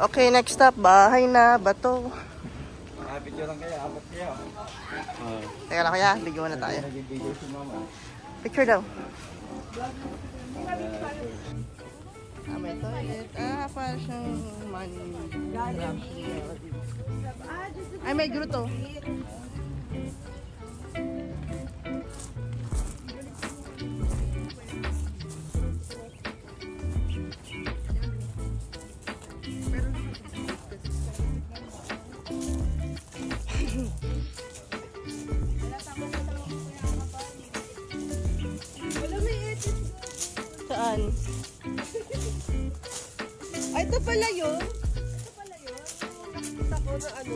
Okay, next stop, bahay na, Bato. Video lang kaya, apat kaya. Teka lang kaya, bigyan na tayo. Picture daw. May toilet. Para siyang ay, may gruto. Saan? Ay, ito pala yun. Ito pala yun. Nakikita ko na ano.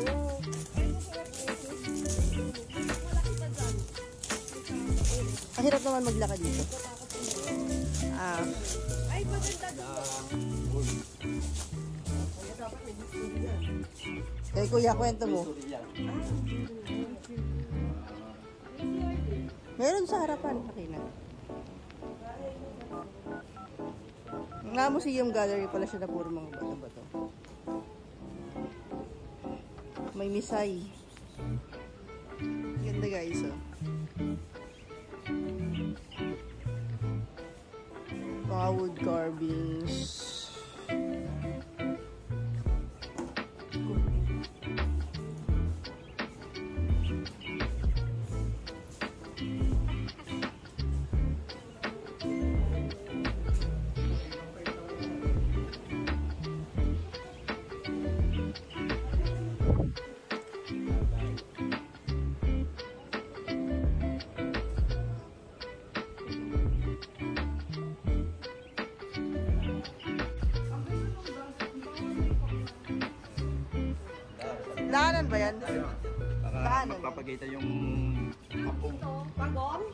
Ang hirap naman maglakad dito. Ay, maganda doon. Eh, kuya, kwento mo. Meron sa harapan. Pakina. Nga museum gallery pala siya na puro mga bato-bato. May misay. Ganda guys, oh. Mga wood carvings. Daanan ba yan? Para magpapagita yung hapong. Pagong?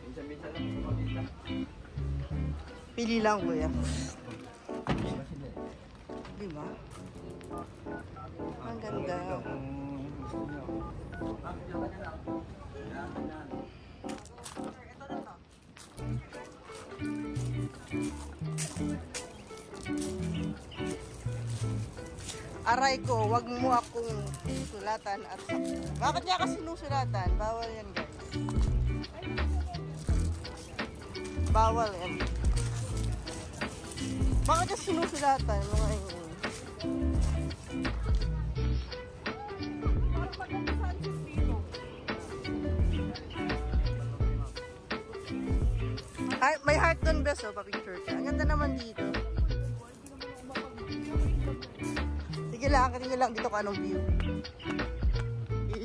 Minsan-minsan lang magpapagita. Pili lang, kuya. Di ba? Ang ganda. Aray ko, wag mo akong sulatan at saktan. Bakit niya kasi sinusulatan? Bawal yan, guys. Bawal yan. Bakit niya sinusulatan? Mga yun. May heart doon, best, oh, pa-picture ka. Ang ganda naman dito. Sige lang, kanina lang dito ka anong view.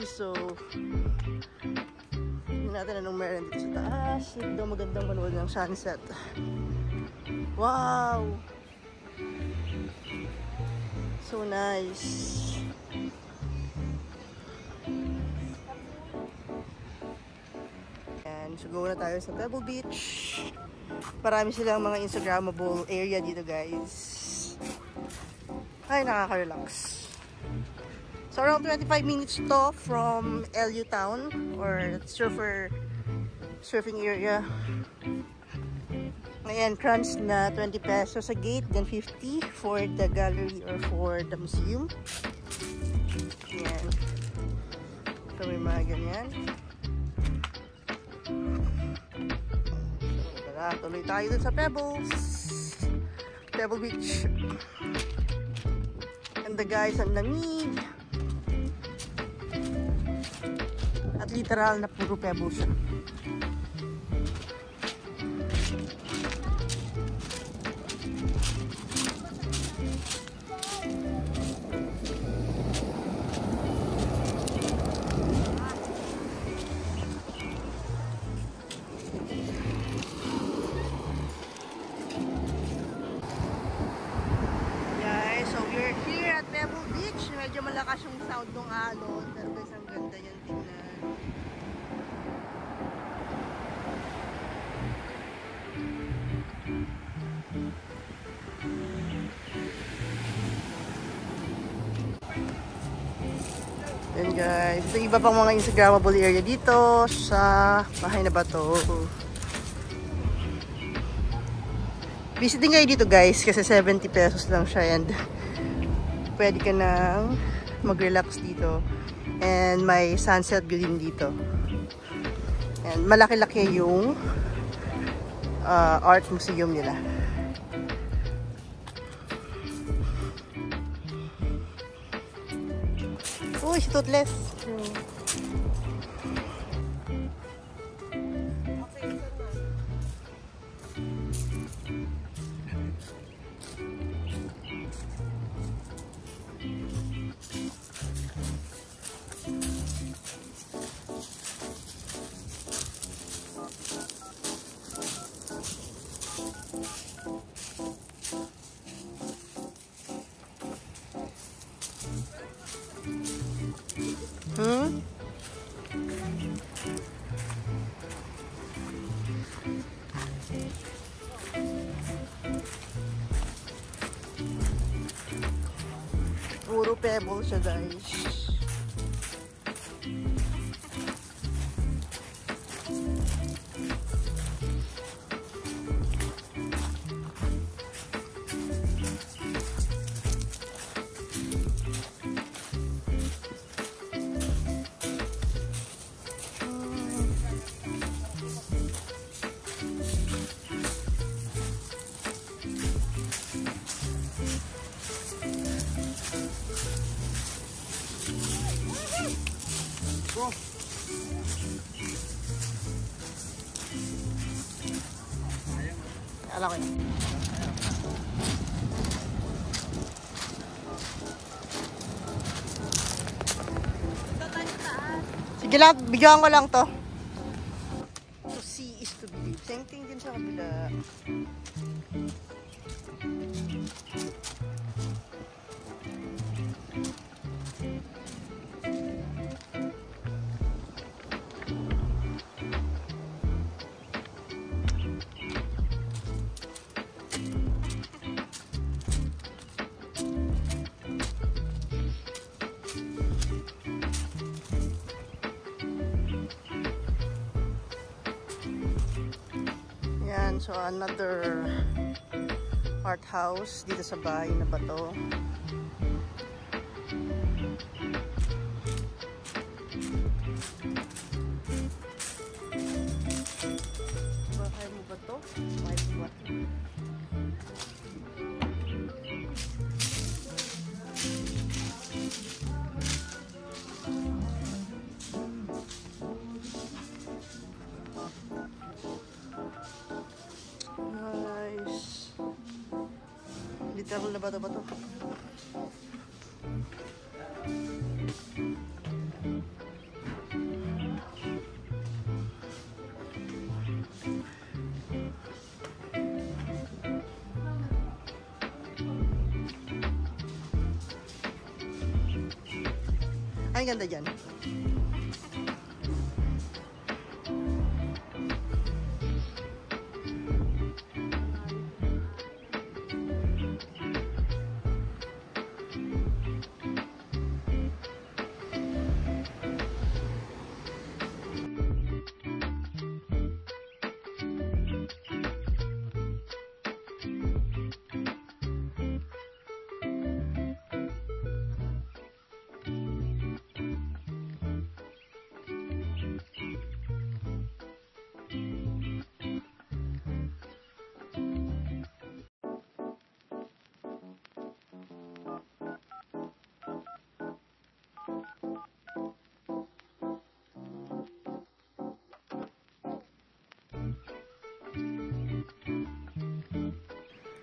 So, hindi natin anong meron dito sa taas. Ito magandang manood ng sunset. Wow! So nice. And so go na tayo sa Pebble Beach. Marami silang mga Instagrammable area dito, guys. Ay, nakaka-relax. So around 25 minutes to from LU Town or surfing area. May entrance na 20 pesos sa gate, then 50 for the gallery or for the museum. Yan. Ito may mga ganyan. So, tara, tuloy tayo dun sa Pebble Beach. And the guys, ang lamig. At literal na puro pebbles siya. Guys, so we're here at Pebble Beach. Medyo malakas yung sound ng alon. Pero guys, ang ganda yan tingnan. Yan guys, ito iba pang mga Instagrammable area dito sa bahay na Bato. Visiting kayo dito guys kasi 70 pesos lang siya and pwede ka nang mag-relax dito. And may sunset view din dito. And malaki-laki yung art museum nila. Uy, si Toothless. Puro pebble siya guys. Alam ko yun. Sige lang, bigyan ko lang to. To see is to believe. Same thing din sa kabila. So another art house dito sa bahay na bato. Bahay mo ba to? Bahay mo ba? Literal na bato-bato. Ay, ganda dyan.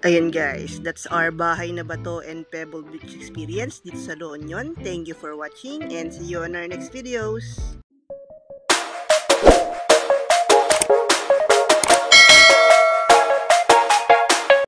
Ayan guys, that's our Bahay na Bato and Pebble Beach experience dito sa La Union. Thank you for watching and see you on our next videos.